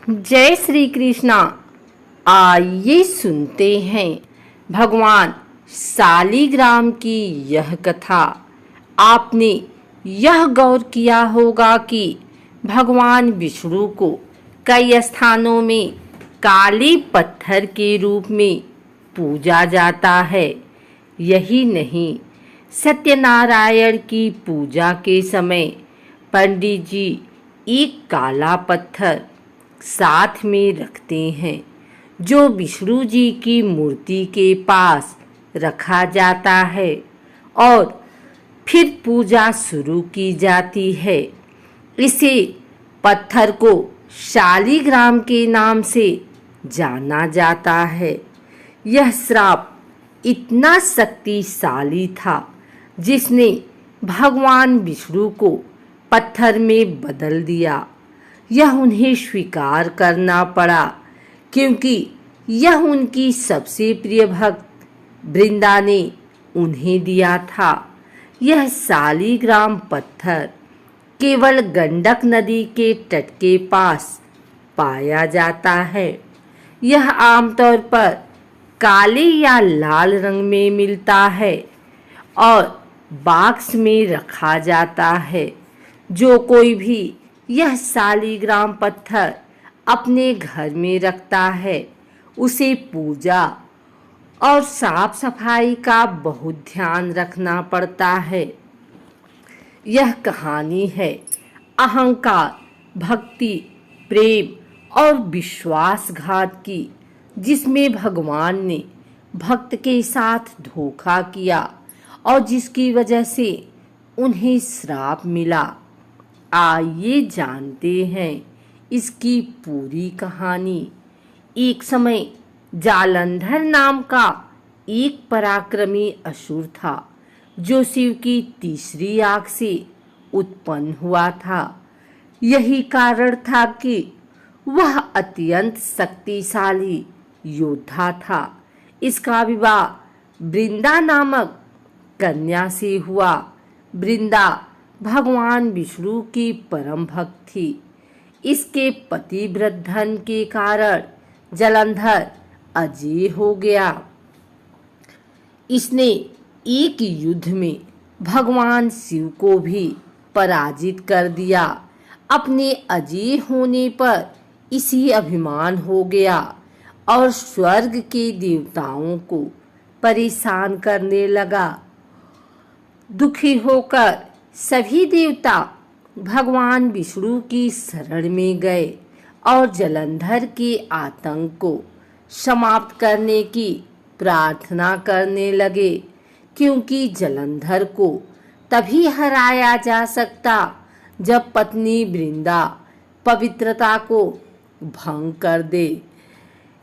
जय श्री कृष्णा। आइए सुनते हैं भगवान शालिग्राम की यह कथा। आपने यह गौर किया होगा कि भगवान विष्णु को कई स्थानों में काले पत्थर के रूप में पूजा जाता है। यही नहीं, सत्यनारायण की पूजा के समय पंडित जी एक काला पत्थर साथ में रखते हैं, जो विष्णु जी की मूर्ति के पास रखा जाता है और फिर पूजा शुरू की जाती है। इसे पत्थर को शालिग्राम के नाम से जाना जाता है। यह श्राप इतना शक्तिशाली था, जिसने भगवान विष्णु को पत्थर में बदल दिया। यह उन्हें स्वीकार करना पड़ा, क्योंकि यह उनकी सबसे प्रिय भक्त वृंदा ने उन्हें दिया था। यह शालिग्राम पत्थर केवल गंडक नदी के तट के पास पाया जाता है। यह आमतौर पर काले या लाल रंग में मिलता है और बॉक्स में रखा जाता है। जो कोई भी यह शालिग्राम पत्थर अपने घर में रखता है, उसे पूजा और साफ सफाई का बहुत ध्यान रखना पड़ता है। यह कहानी है अहंकार, भक्ति, प्रेम और विश्वासघात की, जिसमें भगवान ने भक्त के साथ धोखा किया और जिसकी वजह से उन्हें श्राप मिला। आइए जानते हैं इसकी पूरी कहानी। एक समय जालंधर नाम का एक पराक्रमी असुर था, जो शिव की तीसरी आंख से उत्पन्न हुआ था। यही कारण था कि वह अत्यंत शक्तिशाली योद्धा था। इसका विवाह वृंदा नामक कन्या से हुआ। वृंदा भगवान विष्णु की परम भक्त थी। इसके पतिव्रत धन के कारण जालंधर अजेय हो गया। इसने एक युद्ध में भगवान शिव को भी पराजित कर दिया। अपने अजेय होने पर इसी अभिमान हो गया और स्वर्ग के देवताओं को परेशान करने लगा। दुखी होकर सभी देवता भगवान विष्णु की शरण में गए और जालंधर के आतंक को समाप्त करने की प्रार्थना करने लगे, क्योंकि जालंधर को तभी हराया जा सकता जब पत्नी वृंदा पवित्रता को भंग कर दे।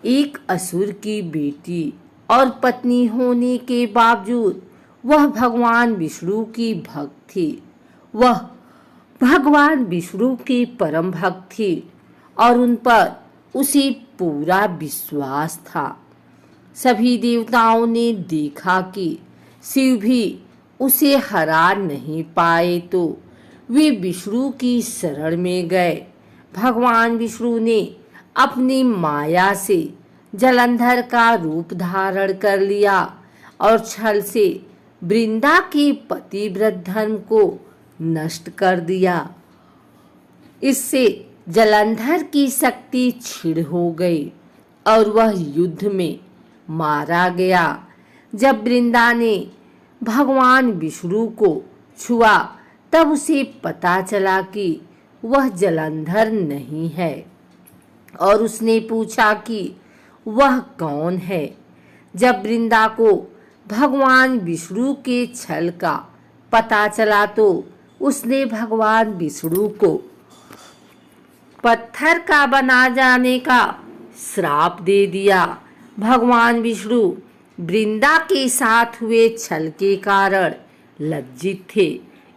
एक असुर की बेटी और पत्नी होने के बावजूद वह भगवान विष्णु की भक्त थी। वह भगवान विष्णु की परम भक्त थी और उन पर उसे पूरा विश्वास था। सभी देवताओं ने देखा कि शिव भी उसे हरा नहीं पाए, तो वे विष्णु की शरण में गए। भगवान विष्णु ने अपनी माया से जालंधर का रूप धारण कर लिया और छल से वृंदा के पतिव्रत धर्म को नष्ट कर दिया। इससे जालंधर की शक्ति क्षीण हो गई और वह युद्ध में मारा गया। जब वृंदा ने भगवान विष्णु को छुआ, तब उसे पता चला कि वह जालंधर नहीं है और उसने पूछा कि वह कौन है। जब वृंदा को भगवान विष्णु के छल का पता चला, तो उसने भगवान विष्णु को पत्थर का बना जाने का श्राप दे दिया। भगवान विष्णु वृंदा के साथ हुए छल के कारण लज्जित थे,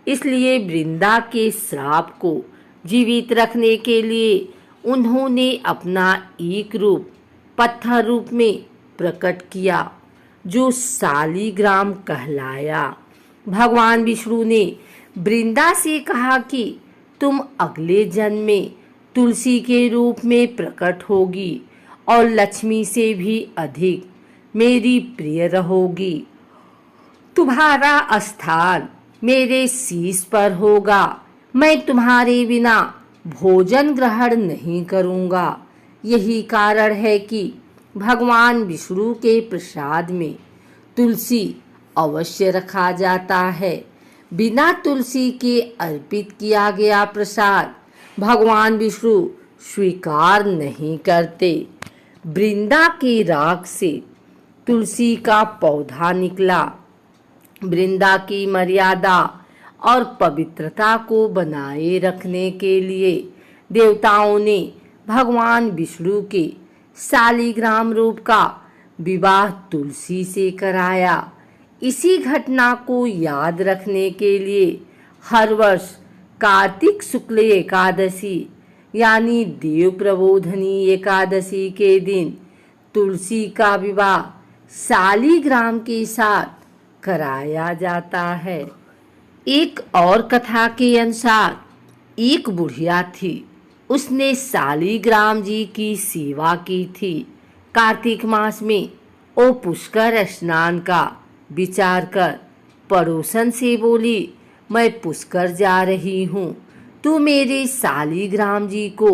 इसलिए वृंदा के श्राप को जीवित रखने के लिए उन्होंने अपना एक रूप पत्थर रूप में प्रकट किया, जो शालिग्राम कहलाया। भगवान विष्णु ने वृंदा से कहा कि तुम अगले जन्म में तुलसी के रूप में प्रकट होगी और लक्ष्मी से भी अधिक मेरी प्रिय रहोगी। तुम्हारा स्थान मेरे शीश पर होगा। मैं तुम्हारे बिना भोजन ग्रहण नहीं करूँगा। यही कारण है कि भगवान विष्णु के प्रसाद में तुलसी अवश्य रखा जाता है। बिना तुलसी के अर्पित किया गया प्रसाद भगवान विष्णु स्वीकार नहीं करते। वृंदा की राख से तुलसी का पौधा निकला। वृंदा की मर्यादा और पवित्रता को बनाए रखने के लिए देवताओं ने भगवान विष्णु के शालिग्राम रूप का विवाह तुलसी से कराया। इसी घटना को याद रखने के लिए हर वर्ष कार्तिक शुक्ल एकादशी यानी देव प्रबोधनी एकादशी के दिन तुलसी का विवाह शालिग्राम के साथ कराया जाता है। एक और कथा के अनुसार एक बुढ़िया थी। उसने शालिग्राम जी की सेवा की थी। कार्तिक मास में वो पुष्कर स्नान का विचार कर पड़ोसन से बोली, मैं पुष्कर जा रही हूँ, तू मेरे शालिग्राम जी को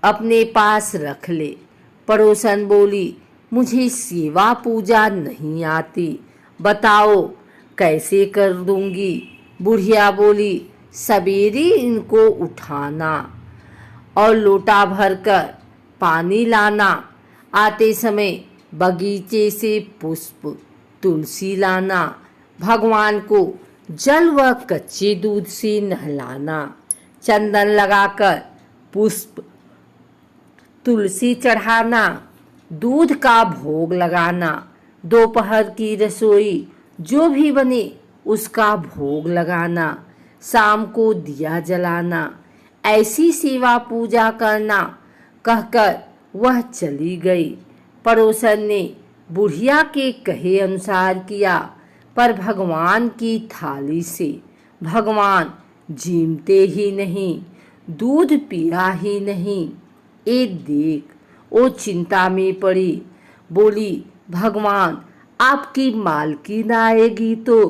अपने पास रख ले। पड़ोसन बोली, मुझे सेवा पूजा नहीं आती, बताओ कैसे कर दूंगी। बुढ़िया बोली, सवेरे इनको उठाना और लोटा भरकर पानी लाना। आते समय बगीचे से पुष्प तुलसी लाना। भगवान को जल व कच्चे दूध से नहलाना। चंदन लगाकर पुष्प तुलसी चढ़ाना। दूध का भोग लगाना। दोपहर की रसोई जो भी बने उसका भोग लगाना। शाम को दिया जलाना। ऐसी सेवा पूजा करना कहकर वह चली गई। पड़ोसन ने बुढ़िया के कहे अनुसार किया, पर भगवान की थाली से भगवान जीमते ही नहीं, दूध पिया ही नहीं। ए देख, वो चिंता में पड़ी। बोली, भगवान आपकी मालकिन आएगी तो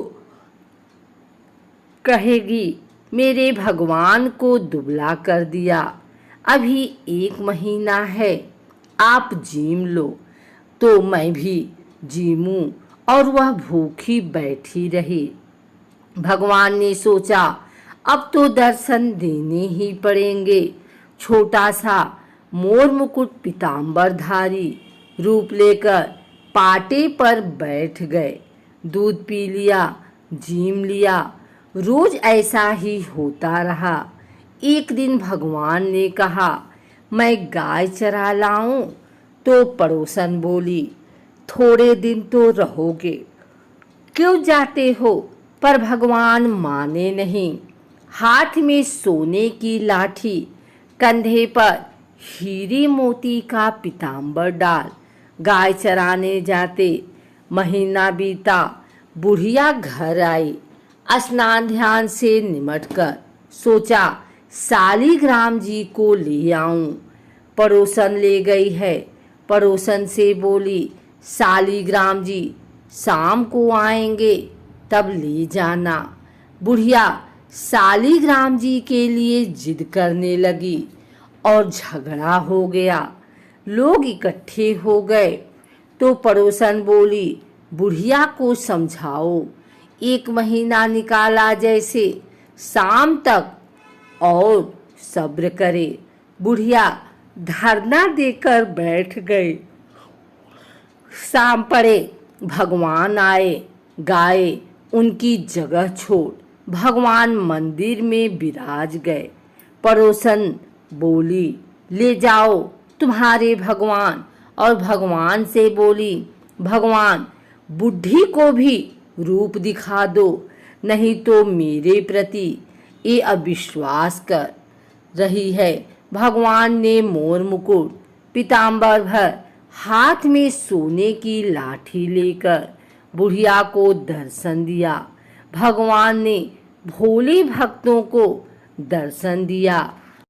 कहेगी मेरे भगवान को दुबला कर दिया। अभी 1 महीना है, आप जीम लो तो मैं भी जीमूं। और वह भूखी बैठी रही। भगवान ने सोचा, अब तो दर्शन देने ही पड़ेंगे। छोटा सा मोर मुकुट पीतांबरधारी रूप लेकर पाटे पर बैठ गए। दूध पी लिया, जीम लिया। रोज ऐसा ही होता रहा। एक दिन भगवान ने कहा, मैं गाय चरा लाऊं? तो पड़ोसन बोली, थोड़े दिन तो रहोगे, क्यों जाते हो? पर भगवान माने नहीं। हाथ में सोने की लाठी, कंधे पर हीरे मोती का पीतांबर डाल गाय चराने जाते। महीना बीता। बुढ़िया घर आई। स्नान ध्यान से निमटकर सोचा, शालिग्राम जी को ले आऊं। पड़ोसन ले गई है। पड़ोसन से बोली, शालिग्राम जी शाम को आएंगे, तब ले जाना। बुढ़िया शालिग्राम जी के लिए जिद करने लगी और झगड़ा हो गया। लोग इकट्ठे हो गए तो पड़ोसन बोली, बुढ़िया को समझाओ, 1 महीना निकाला जैसे, शाम तक और सब्र करे। बुढ़िया धरना देकर बैठ गई। शाम पड़े, भगवान आए। गाय उनकी जगह छोड़ भगवान मंदिर में विराज गए। पड़ोसन बोली, ले जाओ तुम्हारे भगवान। और भगवान से बोली, भगवान बुढ़ी को भी रूप दिखा दो, नहीं तो मेरे प्रति ये अविश्वास कर रही है। भगवान ने मोर मुकुट पीतांबर भर हाथ में सोने की लाठी लेकर बुढ़िया को दर्शन दिया। भगवान ने भोले भक्तों को दर्शन दिया।